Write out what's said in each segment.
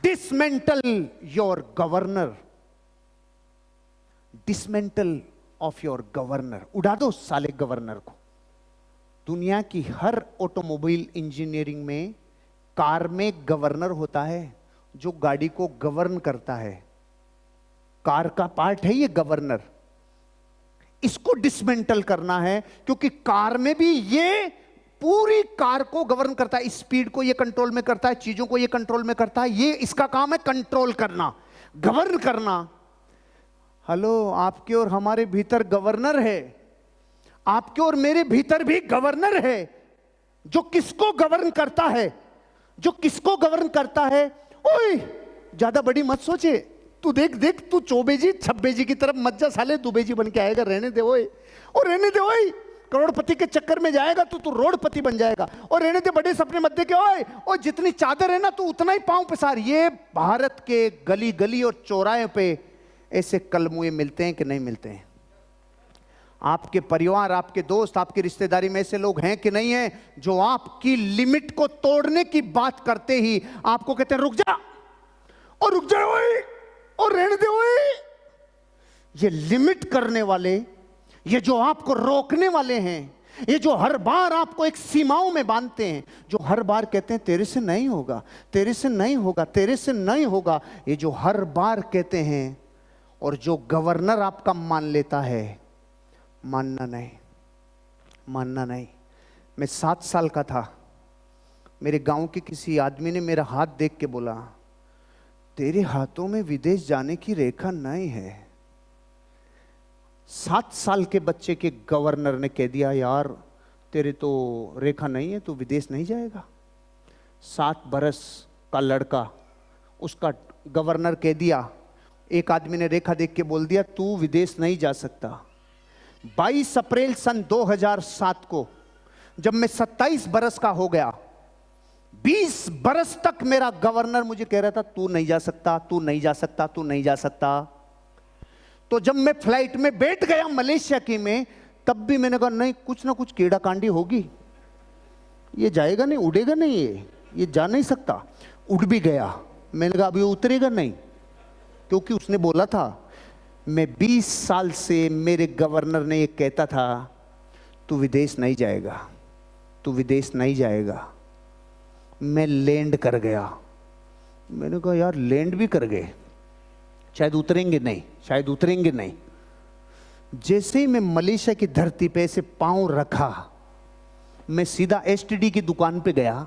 Dismantle your governor, dismantle of your governor, उड़ा दो साले गवर्नर को। दुनिया की हर ऑटोमोबाइल इंजीनियरिंग में कार में गवर्नर होता है जो गाड़ी को गवर्न करता है। कार का पार्ट है ये गवर्नर, इसको डिसमेंटल करना है, क्योंकि कार में भी ये पूरी कार को गवर्न करता है, स्पीड को ये कंट्रोल में करता है, चीजों को ये कंट्रोल में करता है। ये इसका काम है कंट्रोल करना, गवर्न करना। हेलो, आपके और हमारे भीतर गवर्नर है, आपके और मेरे भीतर भी गवर्नर है, जो किसको गवर्न करता है, जो किसको गवर्न करता है। ओए, ज्यादा बड़ी मत सोचे, तू देख देख, तू चौबेजी छब्बेजी की तरफ मत जा साले, दुबेजी बन के आएगा। रहने दे ओए, और रहने दे ओए, करोड़पति के चक्कर में जाएगा तो तू रोडपति बन जाएगा। और रहने दे, बड़े सपने मत देखे ओए, और जितनी चादर है ना तू उतना ही पांव पसार। ये भारत के गली गली और चौराहे पे ऐसे कलमुए मिलते हैं कि नहीं मिलते हैं? आपके परिवार, आपके दोस्त, आपकी रिश्तेदारी में ऐसे लोग हैं कि नहीं हैं, जो आपकी लिमिट को तोड़ने की बात करते ही आपको कहते हैं रुक जा, और रुक जा ओए, और रहने दे ओए। ये लिमिट करने वाले, ये जो आपको रोकने वाले हैं, ये जो हर बार आपको एक सीमाओं में बांधते हैं, जो हर बार कहते हैं तेरे से नहीं होगा, तेरे से नहीं होगा, तेरे से नहीं होगा, ये जो हर बार कहते हैं, और जो गवर्नर आपका मान लेता है, मानना नहीं, मानना नहीं। मैं 7 साल का था, मेरे गांव के किसी आदमी ने मेरा हाथ देख के बोला, तेरे हाथों में विदेश जाने की रेखा नहीं है। 7 साल के बच्चे के गवर्नर ने कह दिया, यार तेरे तो रेखा नहीं है, तू विदेश नहीं जाएगा। 7 बरस का लड़का, उसका गवर्नर कह दिया, एक आदमी ने रेखा देख के बोल दिया, तू विदेश नहीं जा सकता। 22 अप्रैल सन 2007 को जब मैं 27 बरस का हो गया, 20 बरस तक मेरा गवर्नर मुझे कह रहा था तू नहीं जा सकता, तू नहीं जा सकता, तू नहीं जा सकता। तो जब मैं फ्लाइट में बैठ गया मलेशिया की में, तब भी मैंने कहा नहीं, कुछ ना कुछ कीड़ा कांडी होगी, ये जाएगा नहीं, उड़ेगा नहीं, ये जा नहीं सकता। उड़ भी गया, मैंने कहा अभी उतरेगा नहीं, क्योंकि उसने बोला था। मैं 20 साल से मेरे गवर्नर ने ये कहता था तू विदेश नहीं जाएगा, तू विदेश नहीं जाएगा। मैं लैंड कर गया, मैंने कहा यार लैंड भी कर गए, शायद उतरेंगे नहीं, शायद उतरेंगे नहीं। जैसे ही मैं मलेशिया की धरती पे ऐसे पांव रखा, मैं सीधा एसटीडी की दुकान पे गया।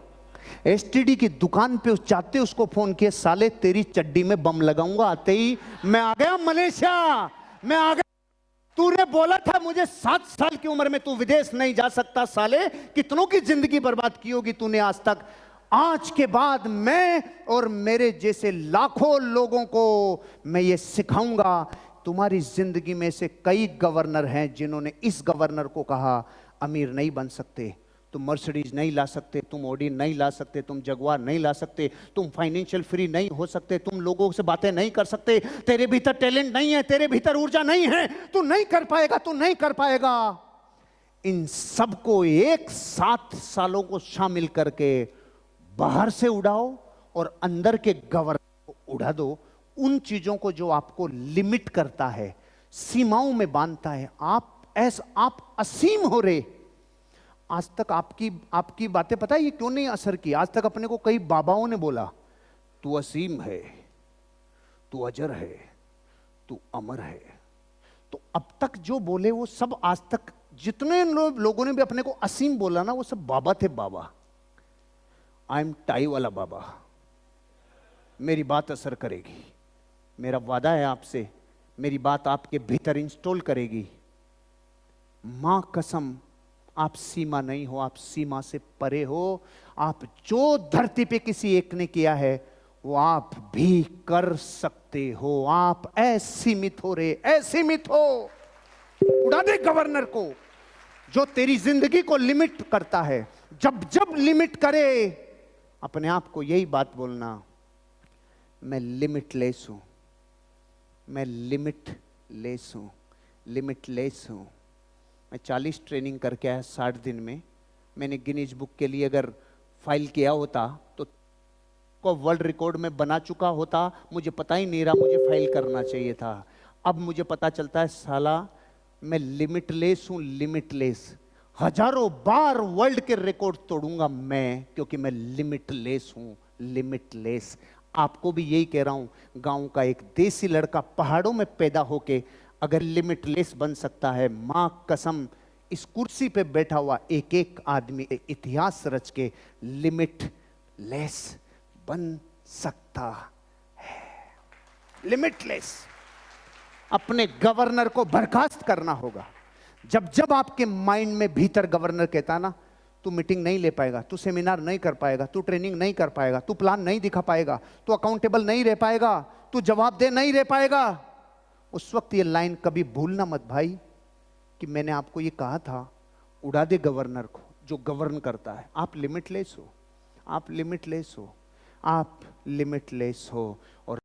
एसटीडी की दुकान पे जाते उसको फोन किया, साले तेरी चड्डी में बम लगाऊंगा। आते ही मैं आ गया मलेशिया, मैं आ गया। तूने बोला था मुझे 7 साल की उम्र में तू विदेश नहीं जा सकता, साले कितनों की जिंदगी बर्बाद की होगी तूने आज तक। आज के बाद मैं और मेरे जैसे लाखों लोगों को मैं ये सिखाऊंगा। तुम्हारी जिंदगी में से कई गवर्नर हैं जिन्होंने इस गवर्नर को कहा अमीर नहीं बन सकते, तुम मर्सिडीज नहीं ला सकते, तुम ऑडी नहीं ला सकते, तुम जगुआर नहीं ला सकते, तुम फाइनेंशियल फ्री नहीं हो सकते, तुम लोगों से बातें नहीं कर सकते, तेरे भीतर टैलेंट नहीं है, तेरे भीतर ऊर्जा नहीं है, तू नहीं कर पाएगा, तू नहीं कर पाएगा। इन सबको एक 7 सालों को शामिल करके बाहर से उड़ाओ और अंदर के गवर्नर को उड़ा दो। उन चीजों को जो आपको लिमिट करता है, सीमाओं में बांधता है। आप असीम हो रहे। आज तक आपकी बातें पता है ये क्यों नहीं असर की? आज तक अपने को कई बाबाओं ने बोला तू असीम है, तू अजर है, तू अमर है। तो अब तक जो बोले वो सब, आज तक जितने लोगों ने भी अपने को असीम बोला ना, वो सब बाबा थे। बाबा, आई एम टाई वाला बाबा। मेरी बात असर करेगी, मेरा वादा है आपसे, मेरी बात आपके भीतर इंस्टॉल करेगी। मां कसम, आप सीमा नहीं हो, आप सीमा से परे हो। आप जो धरती पे किसी एक ने किया है वो आप भी कर सकते हो। आप असीमित हो रे, असीमित हो। उड़ा दे गवर्नर को जो तेरी जिंदगी को लिमिट करता है। जब जब लिमिट करे, अपने आप को यही बात बोलना, मैं लिमिटलेस हूं, मैं लिमिटलेस हूं, लिमिटलेस हूं। मैं 40 ट्रेनिंग करके आया 60 दिन में। मैंने गिनीज बुक के लिए अगर फाइल किया होता तो को वर्ल्ड रिकॉर्ड में बना चुका होता, मुझे पता ही नहीं रहा, मुझे फाइल करना चाहिए था। अब मुझे पता चलता है साला मैं लिमिटलेस हूं, लिमिटलेस। हजारों बार वर्ल्ड के रिकॉर्ड तोड़ूंगा मैं, क्योंकि मैं लिमिटलेस हूं, लिमिटलेस। आपको भी यही कह रहा हूं, गांव का एक देसी लड़का पहाड़ों में पैदा होके अगर लिमिटलेस बन सकता है, मां कसम इस कुर्सी पे बैठा हुआ एक एक आदमी इतिहास रच के लिमिटलेस बन सकता है। लिमिटलेस। अपने गवर्नर को बर्खास्त करना होगा। जब जब आपके माइंड में भीतर गवर्नर कहता है ना, तू मीटिंग नहीं ले पाएगा, तू सेमिनार नहीं कर पाएगा, तू ट्रेनिंग नहीं कर पाएगा, तू प्लान नहीं दिखा पाएगा, तू अकाउंटेबल नहीं रह पाएगा, तू जवाबदेह नहीं रह पाएगा, उस वक्त ये लाइन कभी भूलना मत भाई कि मैंने आपको ये कहा था, उड़ा दे गवर्नर को जो गवर्न करता है। आप लिमिटलेस हो, आप लिमिटलेस हो, आप लिमिटलेस हो। और